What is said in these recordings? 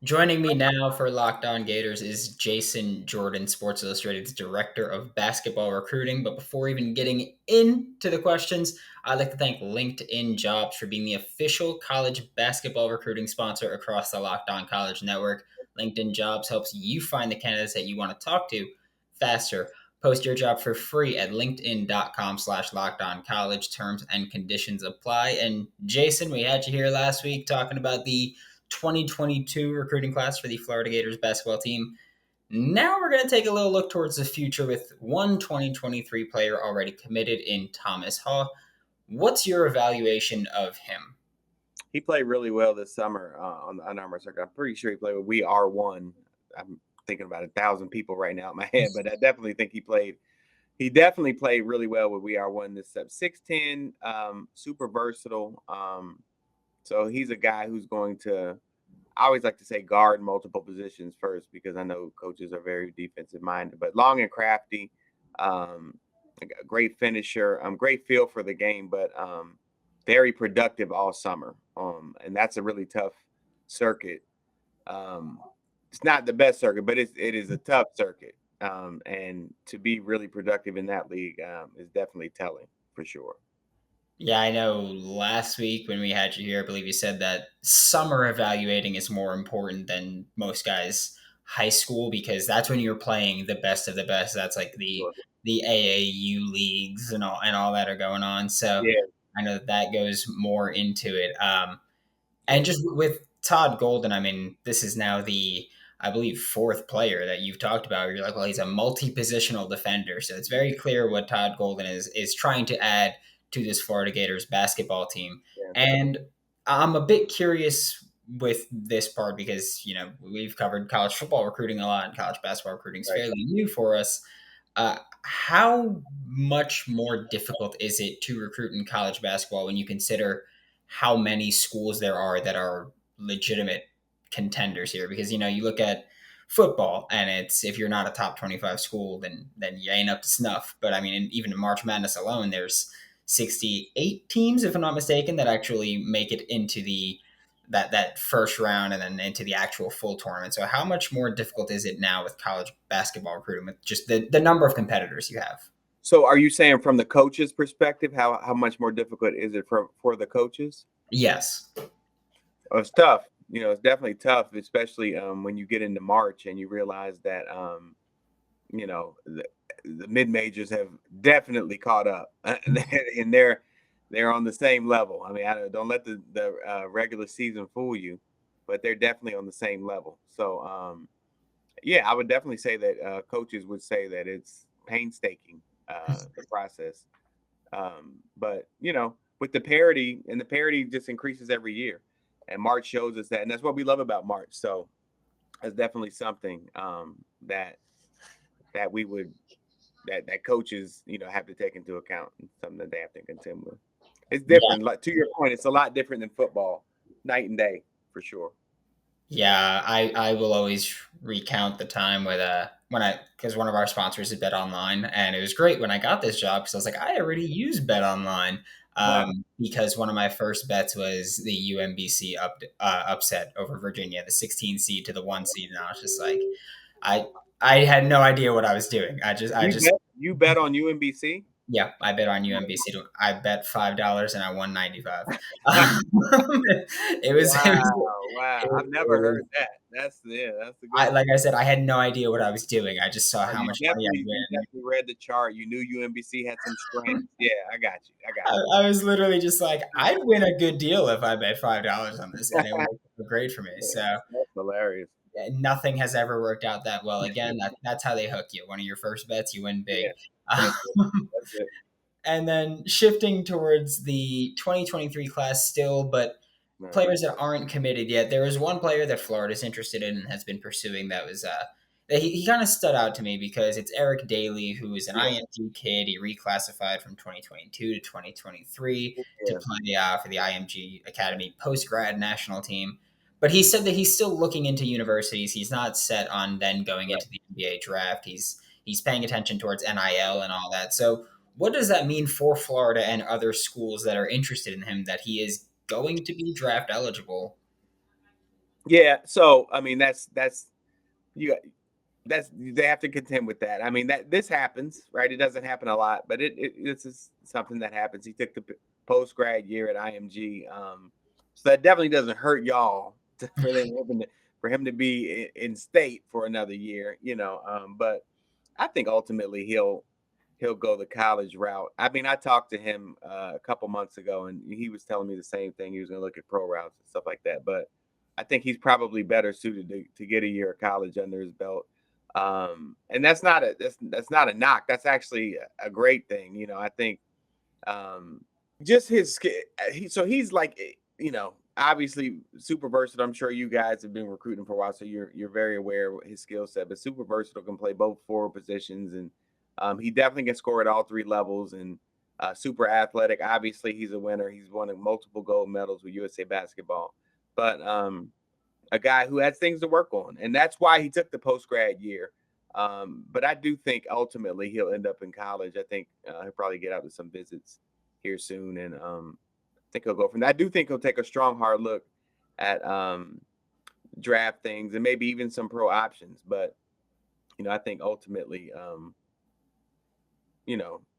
Joining me now for Locked On Gators is Jason Jordan, Sports Illustrated's Director of Basketball Recruiting. But before even getting into the questions, I'd like to thank LinkedIn Jobs for being the official college basketball recruiting sponsor across the Locked On College Network. LinkedIn Jobs helps you find the candidates that you want to talk to faster. Post your job for free at linkedin.com/lockedoncollege. Terms and conditions apply. And Jason, we had you here last week talking about the 2022 recruiting class for the Florida Gators basketball team. Now we're going to take a little look towards the future with one 2023 player already committed in Thomas Haugh. What's your evaluation of him? He played really well this summer on our circuit. I'm pretty sure he played with We Are One. I'm thinking about 1,000 people right now in my head, but I definitely think he played. He definitely played really well with We Are One this sub 6'10", super versatile. So he's a guy who's going to, I always like to say, guard multiple positions first, because I know coaches are very defensive minded, but long and crafty, a great finisher, great feel for the game, but very productive all summer. And that's a really tough circuit. It's not the best circuit, but it is a tough circuit. And to be really productive in that league is definitely telling for sure. Yeah, I know last week when we had you here, I believe you said that summer evaluating is more important than most guys' high school because that's when you're playing the best of the best. That's like the AAU leagues and all that are going on. So Yeah. I know that goes more into it. And just with Todd Golden, I mean, this is now the, I believe, fourth player that you've talked about. You're like, well, he's a multi-positional defender, so it's very clear what Todd Golden is trying to add to this Florida Gators basketball team. Yeah. And I'm a bit curious with this part because we've covered college football recruiting a lot, and college basketball recruiting is Right. fairly new for us. How much more difficult is it to recruit in college basketball when you consider how many schools there are that are legitimate contenders here? Because you look at football, and it's if you're not a top 25 school, then you ain't up to snuff. But I mean, even in March Madness alone, there's 68 teams, if I'm not mistaken, that actually make it into that first round and then into the actual full tournament. So how much more difficult is it now with college basketball recruiting with just the number of competitors you have? So are you saying from the coach's perspective, how much more difficult is it for the coaches? Yes. Oh, it's tough. It's definitely tough, especially when you get into March and you realize that the mid majors have definitely caught up, and they're on the same level. I mean, don't let the regular season fool you, but they're definitely on the same level. So yeah, I would definitely say that coaches would say that it's painstaking, the process. But with the parity, and the parity just increases every year, and March shows us that, and that's what we love about March. So that's definitely something that we would that coaches have to take into account, and something that they have to contend with. It's Yeah. different. Like, to your point, it's a lot different than football, night and day for sure. Yeah, I will always recount the time with when I because one of our sponsors is BetOnline, and it was great when I got this job because I was like, I already use BetOnline, Wow. because one of my first bets was the UMBC upset over Virginia, the 16 seed to the 1 seed, and I was just like, I I had no idea what I was doing. I You just bet. You bet on UMBC. Yeah, I bet on UMBC. I bet $5 and I won 95. It was, it was, Wow, wow. I've it never was heard that. That's a good I one. like I said, I had no idea what I was doing. I just saw Oh, how you much money I'd definitely you win. definitely read the chart. You knew UMBC had some strength. Yeah, I got you. I got I was literally just like, I'd win a good deal if I bet $5 on this, and it worked out great for me. So That's hilarious. nothing has ever worked out that well. Again, that's how they hook you. One of your first bets, you win big. Yeah, that's it. That's it. And then shifting towards the 2023 class still, but Right. players that aren't committed yet. There is one player that Florida's interested in and has been pursuing that was that he kind of stood out to me because it's Eric Dailey, who is an Yeah, IMG kid. He reclassified from 2022 to 2023 to yeah, play for the IMG Academy post grad national team. But he said that he's still looking into universities. He's not set on then going right. into the NBA draft. He's paying attention towards NIL and all that. So what does that mean for Florida and other schools that are interested in him that he is going to be draft eligible? Yeah. So I mean, that's you. That's they have to contend with that. I mean, that this happens, right? It doesn't happen a lot, but this is something that happens. He took the post grad year at IMG, so that definitely doesn't hurt y'all for him to be in state for another year, you know. But I think ultimately he'll go the college route. I mean, I talked to him a couple months ago, and he was telling me the same thing. He was going to look at pro routes and stuff like that. But I think he's probably better suited to get a year of college under his belt. And that's not a knock. That's actually a great thing. You know, I think um, just he's like obviously super versatile. I'm sure you guys have been recruiting for a while, so you're very aware of his skill set. But super versatile, can play both forward positions, and he definitely can score at all three levels. And super athletic. Obviously, he's a winner. He's won multiple gold medals with USA Basketball. But a guy who has things to work on, and that's why he took the post grad year. But I do think ultimately he'll end up in college. I think he'll probably get out to some visits here soon, and I think he'll go from there. I do think he'll take a strong, hard look at draft things and maybe even some pro options. But I think ultimately,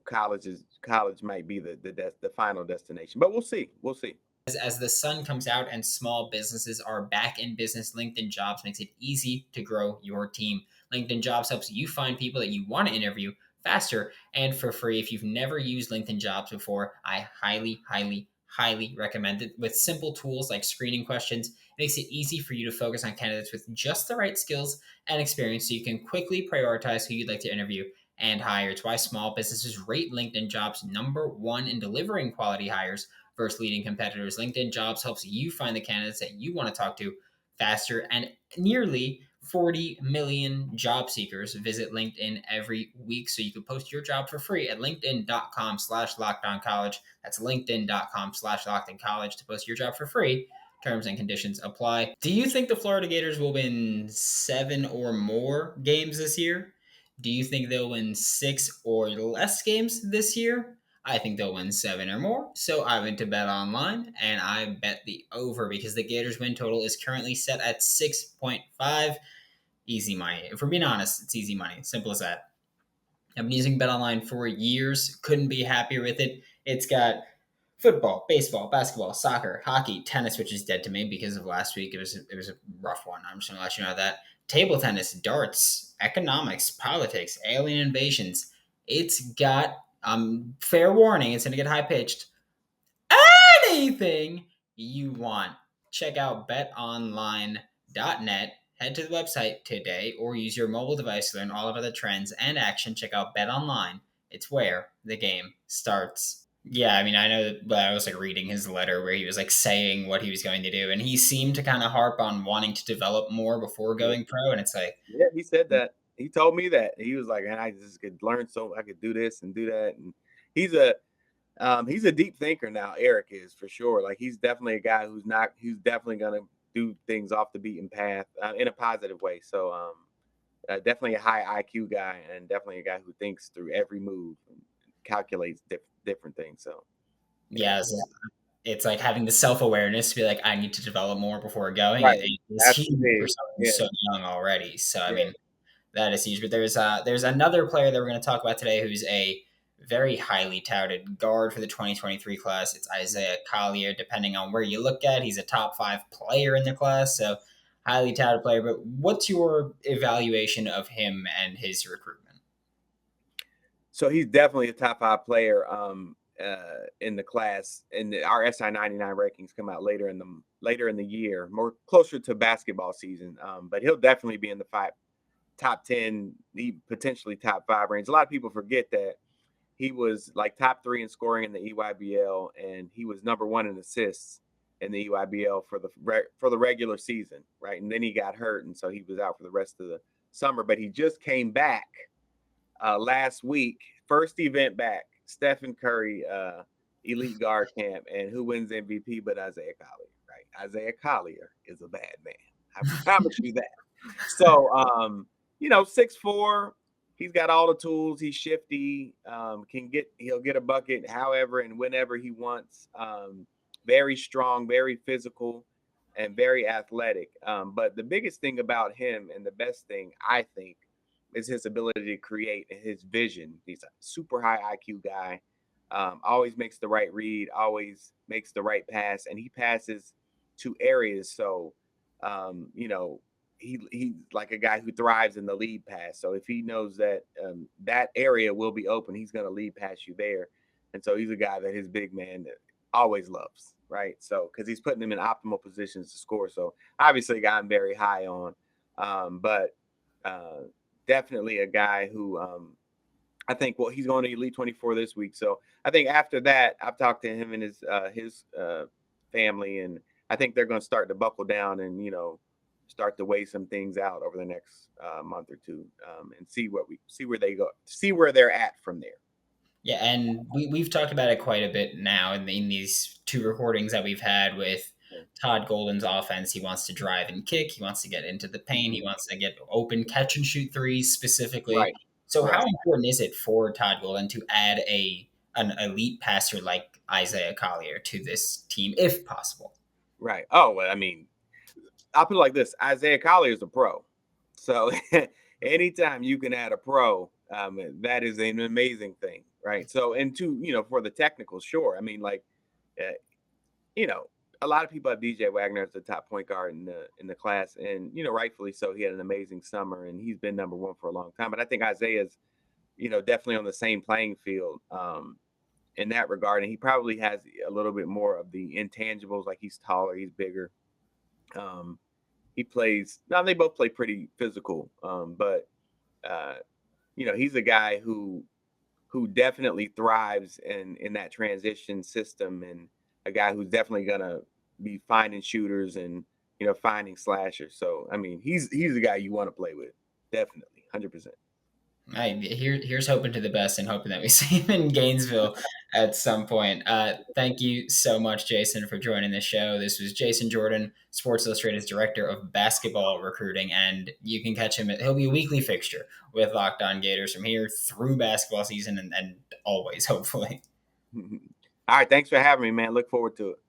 college might be the final destination. But we'll see. We'll see. As the sun comes out and small businesses are back in business, LinkedIn Jobs makes it easy to grow your team. LinkedIn Jobs helps you find people that you want to interview faster and for free. If you've never used LinkedIn Jobs before, I highly, highly, highly recommend it. With simple tools like screening questions, it makes it easy for you to focus on candidates with just the right skills and experience so you can quickly prioritize who you'd like to interview and hire. It's why small businesses rate LinkedIn Jobs number one in delivering quality hires versus leading competitors. LinkedIn Jobs helps you find the candidates that you want to talk to faster, and nearly 40 million job seekers visit LinkedIn every week. So you can post your job for free at linkedin.com/lockedoncollege. That's linkedin.com/lockedoncollege to post your job for free. Terms and conditions apply. Do you think the Florida Gators will win 7 or more games this year? Do you think they'll win 6 or less games this year? I think they'll win 7 or more. So I went to BetOnline and I bet the over because the Gators win total is currently set at 6.5. Easy money. If we're being honest, it's easy money. Simple as that. I've been using BetOnline for years. Couldn't be happier with it. It's got football, baseball, basketball, soccer, hockey, tennis, which is dead to me because of last week. It was a rough one. I'm just gonna let you know that. Table tennis, darts, economics, politics, alien invasions. It's got fair warning, it's gonna get high pitched. Anything you want. Check out betonline.net. Head to the website today or use your mobile device to learn all about the trends and action. Check out BetOnline. It's where the game starts. Yeah, I mean, I know that, but I was like reading his letter where he was like saying what he was going to do, and he seemed to kind of harp on wanting to develop more before Yeah, going pro. And it's like, yeah, he said that. He told me that. He was like, and I just could learn so I could do this and do that. And he's a he's a deep thinker now. Eric is for sure. Like he's definitely a guy who's not. He's definitely gonna do things off the beaten path in a positive way. So definitely a high IQ guy, and definitely a guy who thinks through every move and calculates different things. So yeah, yeah, it's like having the self awareness to be like, I need to develop more before going. right. It's That's huge for big. someone who's Yeah, so young already. So I yeah. mean, that is huge. But there's another player that we're going to talk about today who's a very highly touted guard for the 2023 class. It's Isaiah Collier. Depending on where you look at, he's a top 5 player in the class. So highly touted player. But what's your evaluation of him and his recruitment? So he's definitely a top 5 player in the class. And our SI 99 rankings come out later in the year, more closer to basketball season. But he'll definitely be in the top 10, potentially top 5 range. A lot of people forget that he was like top 3 in scoring in the EYBL, and he was number 1 in assists in the EYBL for the regular season, right? And then he got hurt, and so he was out for the rest of the summer. But he just came back last week, first event back, Stephen Curry elite guard camp, and who wins MVP but Isaiah Collier, right? Isaiah Collier is a bad man. I promise you that. So, 6'4", he's got all the tools. He's shifty. He'll get a bucket however and whenever he wants. Very strong, very physical. and very athletic. But the biggest thing about him, and the best thing I think, is his ability to create and his vision. He's a super high IQ guy. Always makes the right read, always makes the right pass, and he passes to areas. So, you know, he's like a guy who thrives in the lead pass. So if he knows that that area will be open, he's going to lead pass you there. And so he's a guy that his big man always loves, right? So because he's putting him in optimal positions to score. So obviously, a guy I'm very high on, but uh, definitely a guy who I think, well, he's going to Elite 24 this week. So I think after that, I've talked to him and his family, and I think they're going to start to buckle down and start to weigh some things out over the next month or two, and see where they go, see where they're at from there. Yeah, and we've talked about it quite a bit now in these two recordings that we've had with Todd Golden's offense. He wants to drive and kick. He wants to get into the paint. He Mhm. wants to get open catch and shoot threes specifically. Right, So, how right, important is it for Todd Golden to add an elite passer like Isaiah Collier to this team, if possible? right. Oh, well, I mean, I'll put it like this: Isaiah Collier is a pro, so anytime you can add a pro, that is an amazing thing, right? So, and to for the technical, sure. I mean, like, uh, you know, a lot of people have DJ Wagner as the top point guard in the class, and rightfully so. He had an amazing summer, and he's been number one for a long time. But I think Isaiah's, definitely on the same playing field in that regard, and he probably has a little bit more of the intangibles. Like he's taller, he's bigger. Um, he plays now. They both play pretty physical, but uh, he's a guy who definitely thrives in that transition system, and a guy who's definitely gonna be finding shooters and finding slashers. So I mean, he's the guy you want to play with, definitely, 100%. Here's hoping to the best and hoping that we see him in Gainesville at some point. Thank you so much, Jason, for joining the show. This was Jason Jordan, Sports Illustrated's director of basketball recruiting, and you can catch him. He'll be a weekly fixture with Locked On Gators from here through basketball season and always, hopefully. All right, thanks for having me, man. Look forward to it.